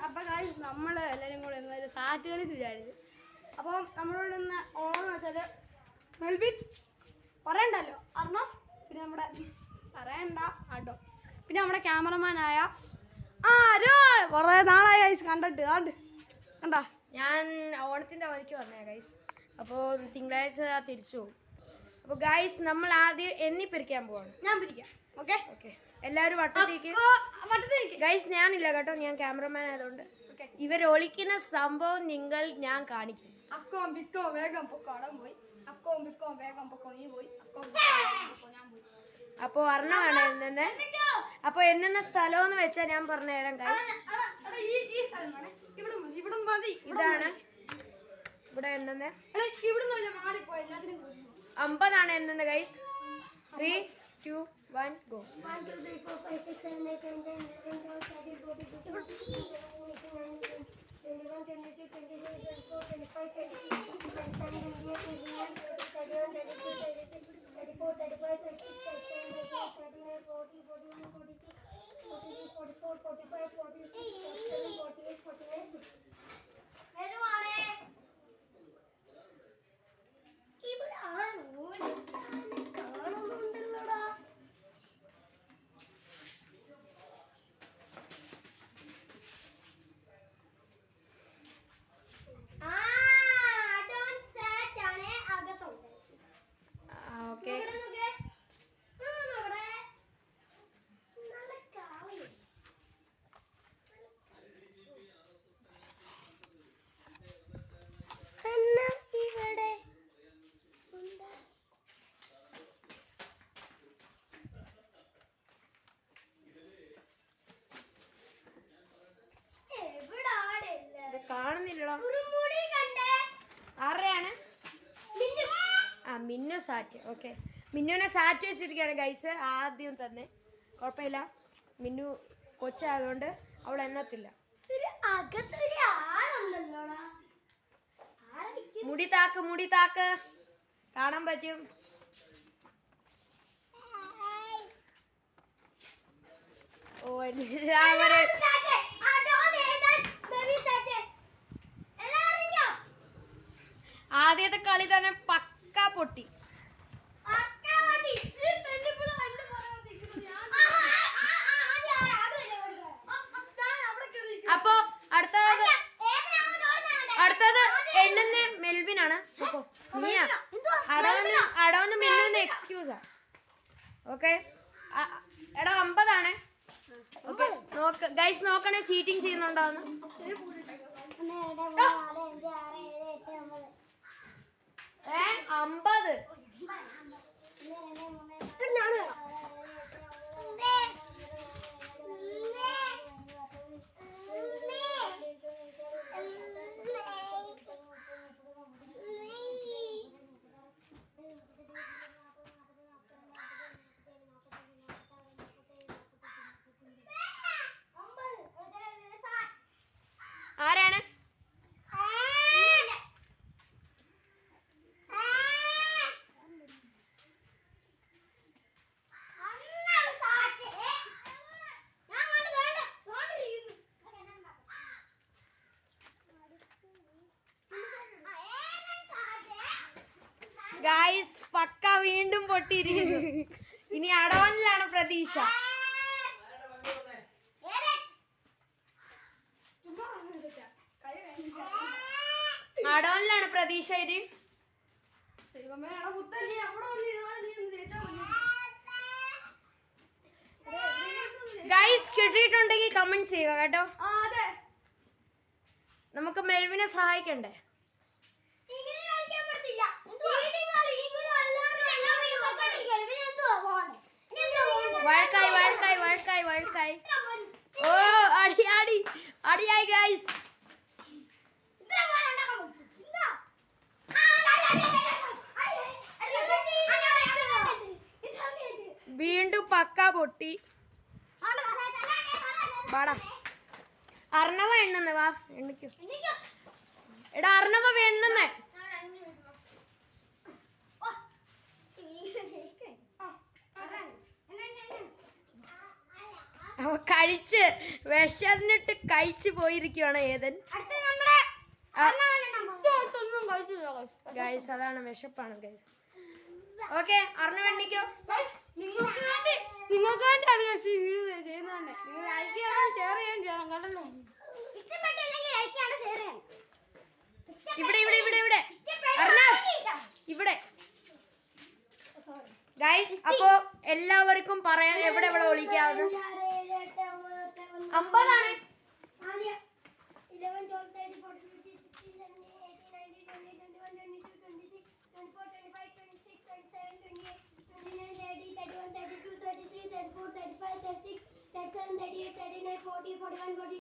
അപ്പം നമ്മൾ എല്ലാവരും കൂടെ ഒരു സാറ്റ് കളി വിചാരിച്ചു. അപ്പോൾ നമ്മളോട് ഇന്ന് ഓണം വെച്ചാൽ മെൽവിൻ പറയണ്ടല്ലോ അർണഫ്, പിന്നെ നമ്മുടെ പറയണ്ട ആട്ടോ, പിന്നെ നമ്മുടെ ക്യാമറമാനായ കുറേ നാളായി ഗൈസ് കണ്ടിട്ട് കണ്ടാ. ഞാൻ ഓണത്തിൻ്റെ അവധിക്ക് വന്നേ ഗൈസ്. അപ്പോൾ തിങ്കളാഴ്ച തിരിച്ചു പോകും. അപ്പോൾ ഗൈസ് നമ്മൾ ആദ്യം എണ്ണി പിരിക്കാൻ പോവാണ്. ഞാൻ പിരിക്കാം. ഓക്കെ ഓക്കെ, എല്ലാവരും വട്ടത്തേക്ക്. ഗൈസ് ഞാനില്ല കേട്ടോ, ഞാൻ ക്യാമറമാൻ ആയതുകൊണ്ട്. ഇവർ ഒളിക്കുന്ന സംഭവം ഞാൻ കാണിക്കും. അക്കോം ബിക്കോ വേഗം പൊക്കോ, അടം പോയി. അക്കോം ബിക്കോ വേഗം പൊക്കോ, നീ പോയി. അക്കോം ബിക്കോ ഞാൻ പോയി. അപ്പോൾ ഒരെണ്ണമാണ് എന്നെ. അപ്പോൾ എന്നെ സ്ഥലം എന്ന് വെച്ചാൽ ഞാൻ പറഞ്ഞുതരാം ഗൈസ്. ഇതാണ് ഇവിടെ എന്നെ 50 എന്നെ ഗൈസ്. 3, 2, 1 ഗോ. 1 2 3 4 5 6 7 8 9 10 11 12 13 14 15 16 17 18 19 20 21 22 23 24 25 26 27 28 29 30 31 32 33 34 35 36 37 38 40 41 42 43 44 45 46 47 48 49 വരുവാണേ. ഇവിടെ ആണോ കാണുന്നുണ്ടല്ലോടാ. ഓക്കെ, കാണുന്നില്ലല്ലോ. ആരുടെയാണ്? മിന്നു സാറ്റ്. ഓക്കെ, മിന്നുവിനെ സാറ്റ് വെച്ചിരിക്കുകയാണ് ഗൈസ്. ആദ്യം തന്നെ കുഴപ്പമില്ല, മിന്നു കൊച്ചായതുകൊണ്ട് അവൾ എണ്ണത്തില്ല. മുടി താക്ക് കാണാൻ പറ്റും. ഓ ആദ്യത്തെ കളി തന്നെ പക്ക പൊട്ടി. അപ്പൊ അടുത്തത് എണ്ണുന്ന മെൽവിനാണ്. അപ്പൊ നീയാ അടവന്ന് മിന്നുന്ന എക്സ്ക്യൂസാ. ഓക്കെ, എടാ 50. ഓക്കെ, ഗൈസ് നോക്കണേ ചീറ്റിംഗ് ചെയ്യുന്നുണ്ടോന്ന്. 50. ആരാണ്? ഗൈസ് പക്ക വീണ്ടും പൊട്ടിയിരിക്കുന്നു. ഇനി അടവനിലാണ് പ്രതീക്ഷ. അടവനിലാണ് പ്രതീക്ഷ. ഇത് ഗൈസ് കിട്ടിയിട്ടുണ്ടെങ്കിൽ കമന്റ് ചെയ്യുക കേട്ടോ. നമുക്ക് മെൽവിനെ സഹായിക്കണ്ടേ? വഴക്കായി. ഓ അടിയായി ഗൈസ്. വീണ്ടും പക്ക പൊട്ടി. അർണവ എണ്ണുന്നേ, വാ എണ്ണിക്കോ. എടാ അർണവ എണ്ണുന്നേ. അവ കഴിച്ച് വിശന്നിട്ട് കഴിച്ചു പോയിരിക്കുവാണ് ഏതൻ. അടുത്ത നമ്മുടെ ഒന്നും കഴിച്ചില്ല ഗൈസ് അതാണ് വിശപ്പാണ് ഗൈസ്. ഓക്കെ അറിഞ്ഞു വേണ്ടിക്കോ. നിങ്ങൾക്ക് വേണ്ടിയാണ് ഈ വീഡിയോ ചെയ്യുന്നത് തന്നെ. നിങ്ങൾ ലൈക്ക് ചെയ്യണം, ഷെയർ ചെയ്യണം കേട്ടല്ലോ. ഇഷ്ടപ്പെട്ടില്ലെങ്കിൽ ലൈക്ക് ചെയ്യണം, ഷെയർ ചെയ്യണം. ഇവിടെ ഇവിടെ ഇവിടെ ഇവിടെ ഇവിടെ ഗൈസ്. അപ്പോ എല്ലാവർക്കും പറയാം എവിടെ എവിടെ ഒളിക്കാവുന്ന. 50 ആണ്. 11, 12, 13, 14, 15, 16, 17, 18, 19, 20, 21, 22, 23, 24, 25, 26, 27, 28, 29, 30, 31, 32, 33, 34, 35, 36, 37, 38, 39, 40, 41, 42.